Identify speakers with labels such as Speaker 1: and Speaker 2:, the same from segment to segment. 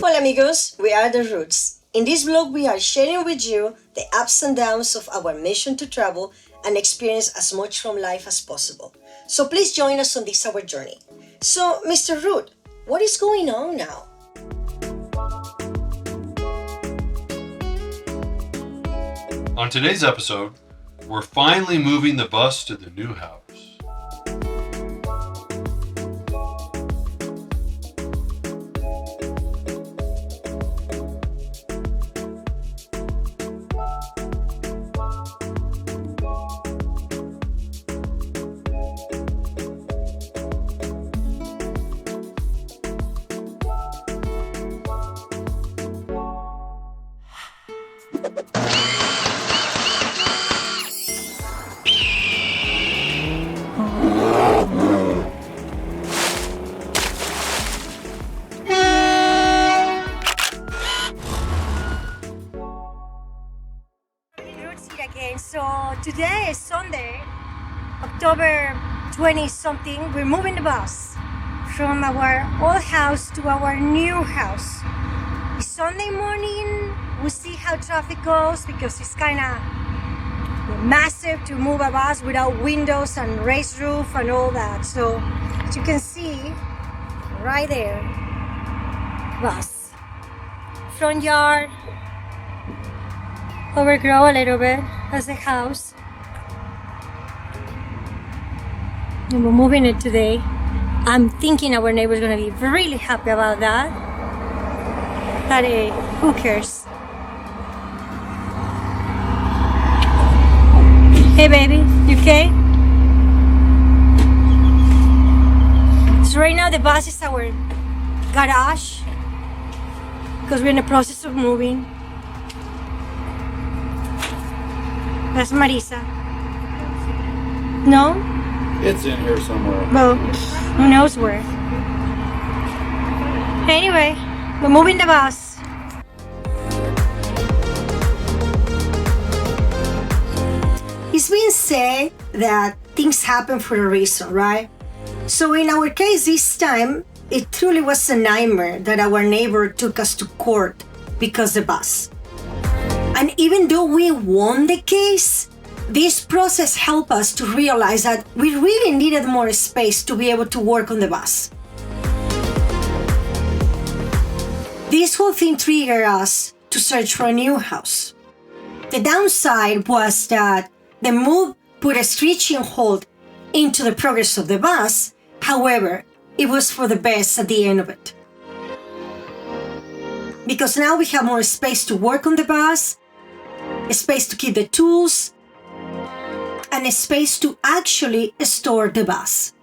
Speaker 1: Hola amigos, we are the Roots. In this vlog, we are sharing with you the ups and downs of our mission to travel and experience as much from life as possible. So please join us on this our journey. So, Mr. Root, what is going on now?
Speaker 2: On today's episode, we're finally moving the bus to the new house.
Speaker 1: Again. So today is Sunday, October 20 something. We're moving the bus from our old house to our new house. It's Sunday morning. We'll see how traffic goes because it's kind of massive to move a bus without windows and raised roof and all that. So as you can see right there, bus, front yard, overgrow a little bit as a house, and we're moving it today. I'm thinking our neighbor's gonna be really happy about that, but who cares? Hey baby, you okay? So right now the bus is our garage because we're in the process of moving. That's Marisa. No?
Speaker 2: It's in here somewhere.
Speaker 1: Well, who knows where. Anyway, we're moving the bus. It's been said that things happen for a reason, right? So in our case this time, it truly was a nightmare that our neighbor took us to court because of the bus. And even though we won the case, this process helped us to realize that we really needed more space to be able to work on the bus. This whole thing triggered us to search for a new house. The downside was that the move put a screeching halt into the progress of the bus. However, it was for the best at the end of it. Because now we have more space to work on the bus, a space to keep the tools, and a space to actually store the bus.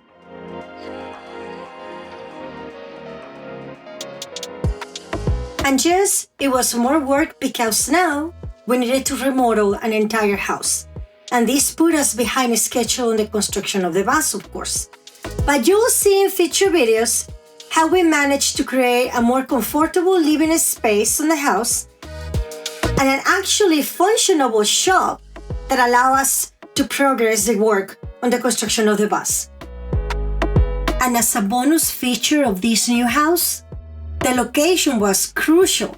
Speaker 1: And yes, it was more work because now we needed to remodel an entire house. And this put us behind schedule on the construction of the bus, of course. But you'll see in future videos how we managed to create a more comfortable living space in the house and an actually functionable shop that allow us to progress the work on the construction of the bus. And as a bonus feature of this new house, the location was crucial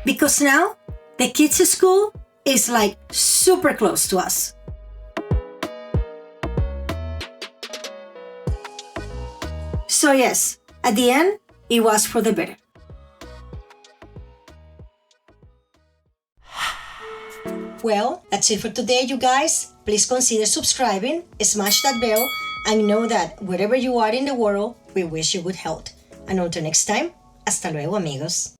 Speaker 1: because now the kids' school is like super close to us. So yes, at the end, it was for the better. Well, that's it for today, you guys. Please consider subscribing, smash that bell, and know that wherever you are in the world, we wish you good health. And until next time, hasta luego, amigos.